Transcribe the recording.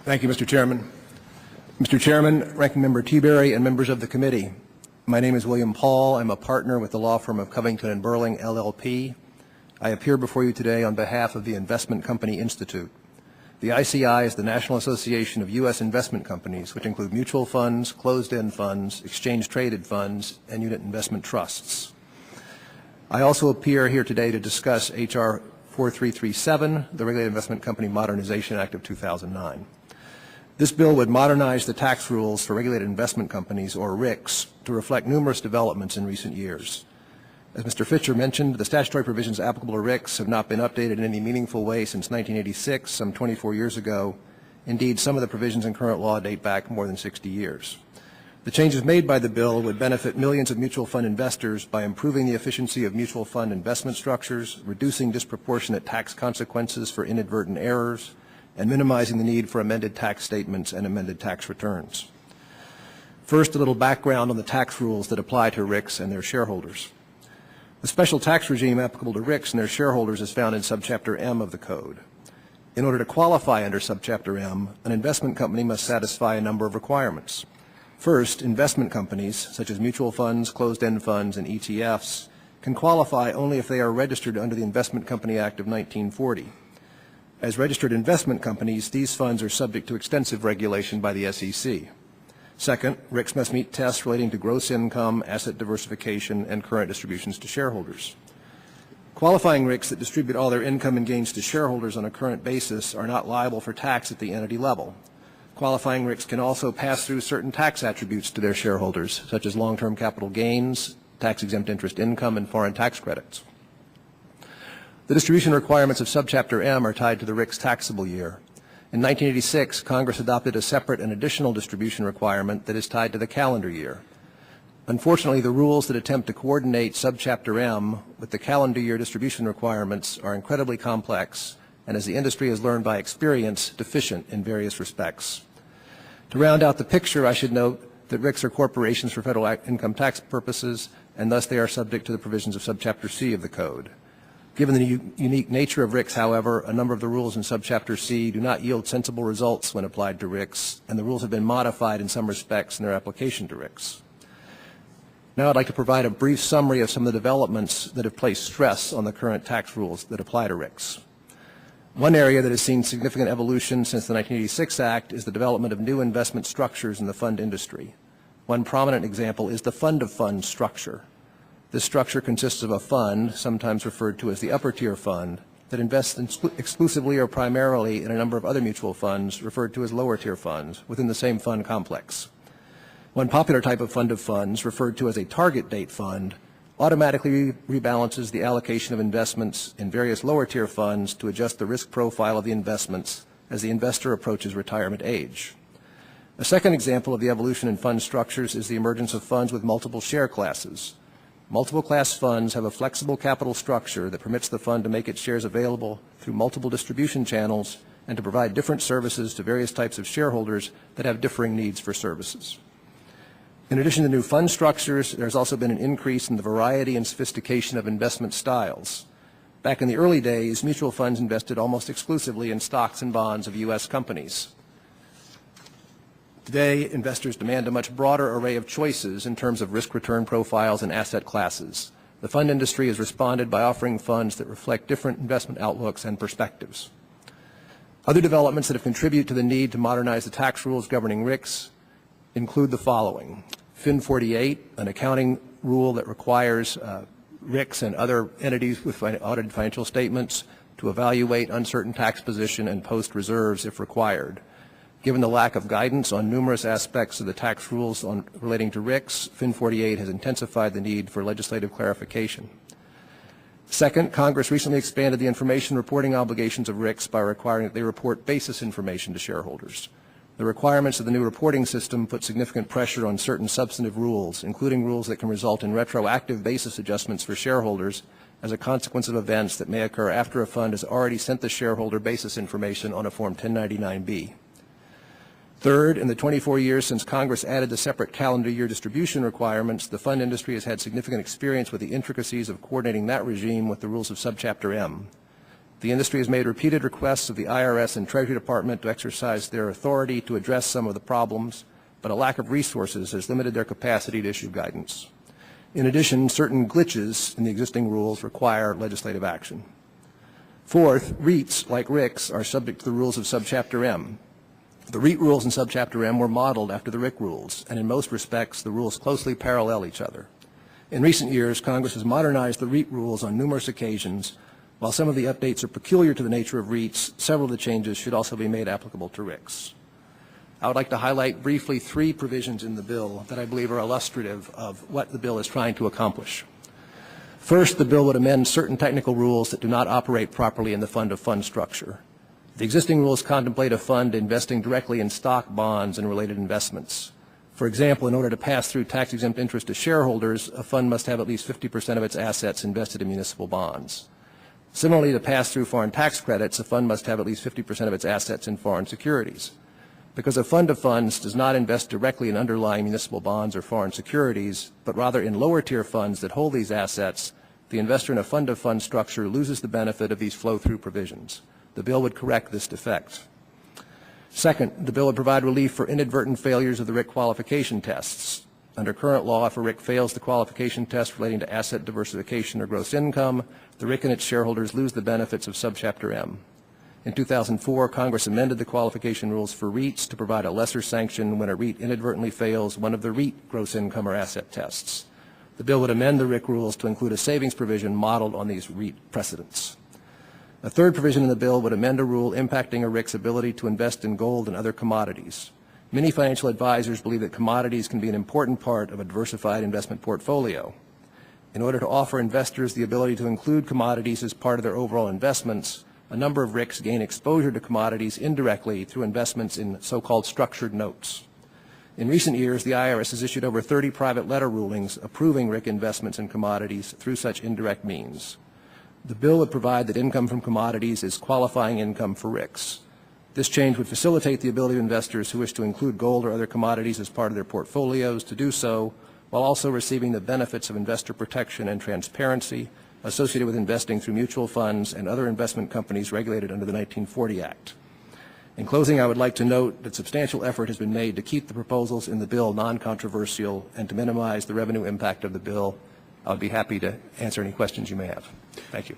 Thank you, Mr. Chairman. Mr. Chairman, Ranking Member Teaberry, and members of the committee, my name is William Paul. I'm a partner with the law firm of Covington Burling LLP. I appear before you today on behalf of the Investment Company Institute. The ICI is the National Association of U.S. investment companies, which include mutual funds, closed-end funds, exchange-traded funds, and unit investment trusts. I also appear here today to discuss H.R. 4337, the Regulated Investment Company Modernization Act of 2009. This bill would modernize the tax rules for regulated investment companies, or RICs, to reflect numerous developments in recent years. As Mr. Fisher mentioned, the statutory provisions applicable to RICs have not been updated in any meaningful way since 1986, some 24 years ago. Indeed, some of the provisions in current law date back more than 60 years. The changes made by the bill would benefit millions of mutual fund investors by improving the efficiency of mutual fund investment structures, reducing disproportionate tax consequences for inadvertent errors, and minimizing the need for amended tax statements and amended tax returns. First, a little background on the tax rules that apply to RICs and their shareholders. The special tax regime applicable to RICs and their shareholders is found in Subchapter M of the Code. In order to qualify under Subchapter M, an investment company must satisfy a number of requirements. First, investment companies, such as mutual funds, closed-end funds, and ETFs, can qualify only if they are registered under the Investment Company Act of 1940. As registered investment companies, these funds are subject to extensive regulation by the SEC. Second, RICs must meet tests relating to gross income, asset diversification, and current distributions to shareholders. Qualifying RICs that distribute all their income and gains to shareholders on a current basis are not liable for tax at the entity level. Qualifying RICs can also pass through certain tax attributes to their shareholders, such as long-term capital gains, tax-exempt interest income, and foreign tax credits. The distribution requirements of Subchapter M are tied to the RIC's taxable year. In 1986, Congress adopted a separate and additional distribution requirement that is tied to the calendar year. Unfortunately, the rules that attempt to coordinate Subchapter M with the calendar year distribution requirements are incredibly complex and, as the industry has learned by experience, deficient in various respects. To round out the picture, I should note that RICs are corporations for federal income tax purposes, and thus they are subject to the provisions of Subchapter C of the Code. Given the unique nature of RICs, however, a number of the rules in Subchapter C do not yield sensible results when applied to RICs, and the rules have been modified in some respects in their application to RICs. Now I'd like to provide a brief summary of some of the developments that have placed stress on the current tax rules that apply to RICs. One area that has seen significant evolution since the 1986 Act is the development of new investment structures in the fund industry. One prominent example is the fund of funds structure. This structure consists of a fund, sometimes referred to as the upper tier fund, that invests exclusively or primarily in a number of other mutual funds referred to as lower tier funds within the same fund complex. One popular type of fund of funds, referred to as a target date fund, automatically rebalances the allocation of investments in various lower tier funds to adjust the risk profile of the investments as the investor approaches retirement age. A second example of the evolution in fund structures is the emergence of funds with multiple share classes. Multiple class funds have a flexible capital structure that permits the fund to make its shares available through multiple distribution channels and to provide different services to various types of shareholders that have differing needs for services. In addition to new fund structures, there has also been an increase in the variety and sophistication of investment styles. Back in the early days, mutual funds invested almost exclusively in stocks and bonds of U.S. companies. Today, investors demand a much broader array of choices in terms of risk-return profiles and asset classes. The fund industry has responded by offering funds that reflect different investment outlooks and perspectives. Other developments that have contributed to the need to modernize the tax rules governing RICs include the following. FIN 48, an accounting rule that requires RICs and other entities with audited financial statements to evaluate uncertain tax position and post reserves if required. Given the lack of guidance on numerous aspects of the tax rules relating to RICs, FIN 48 has intensified the need for legislative clarification. Second, Congress recently expanded the information reporting obligations of RICs by requiring that they report basis information to shareholders. The requirements of the new reporting system put significant pressure on certain substantive rules, including rules that can result in retroactive basis adjustments for shareholders as a consequence of events that may occur after a fund has already sent the shareholder basis information on a Form 1099-B. Third, in the 24 years since Congress added the separate calendar year distribution requirements, the fund industry has had significant experience with the intricacies of coordinating that regime with the rules of Subchapter M. The industry has made repeated requests of the IRS and Treasury Department to exercise their authority to address some of the problems, but a lack of resources has limited their capacity to issue guidance. In addition, certain glitches in the existing rules require legislative action. Fourth, REITs, like RICs, are subject to the rules of Subchapter M. The REIT rules in Subchapter M were modeled after the RIC rules, and in most respects, the rules closely parallel each other. In recent years, Congress has modernized the REIT rules on numerous occasions. While some of the updates are peculiar to the nature of REITs, several of the changes should also be made applicable to RICs. I would like to highlight briefly 3 provisions in the bill that I believe are illustrative of what the bill is trying to accomplish. First, the bill would amend certain technical rules that do not operate properly in the fund-of-funds structure. The existing rules contemplate a fund investing directly in stock, bonds, and related investments. For example, in order to pass through tax-exempt interest to shareholders, a fund must have at least 50% of its assets invested in municipal bonds. Similarly, to pass through foreign tax credits, a fund must have at least 50% of its assets in foreign securities. Because a fund of funds does not invest directly in underlying municipal bonds or foreign securities, but rather in lower-tier funds that hold these assets, the investor in a fund of funds structure loses the benefit of these flow-through provisions. The bill would correct this defect. Second, the bill would provide relief for inadvertent failures of the RIC qualification tests. Under current law, if a RIC fails the qualification test relating to asset diversification or gross income, the RIC and its shareholders lose the benefits of Subchapter M. In 2004, Congress amended the qualification rules for REITs to provide a lesser sanction when a REIT inadvertently fails one of the REIT gross income or asset tests. The bill would amend the RIC rules to include a savings provision modeled on these REIT precedents. A third provision in the bill would amend a rule impacting a RIC's ability to invest in gold and other commodities. Many financial advisors believe that commodities can be an important part of a diversified investment portfolio. In order to offer investors the ability to include commodities as part of their overall investments, a number of RICs gain exposure to commodities indirectly through investments in so-called structured notes. In recent years, the IRS has issued over 30 private letter rulings approving RIC investments in commodities through such indirect means. The bill would provide that income from commodities is qualifying income for RICs. This change would facilitate the ability of investors who wish to include gold or other commodities as part of their portfolios to do so, while also receiving the benefits of investor protection and transparency associated with investing through mutual funds and other investment companies regulated under the 1940 Act. In closing, I would like to note that substantial effort has been made to keep the proposals in the bill non-controversial and to minimize the revenue impact of the bill. I would be happy to answer any questions you may have. Thank you.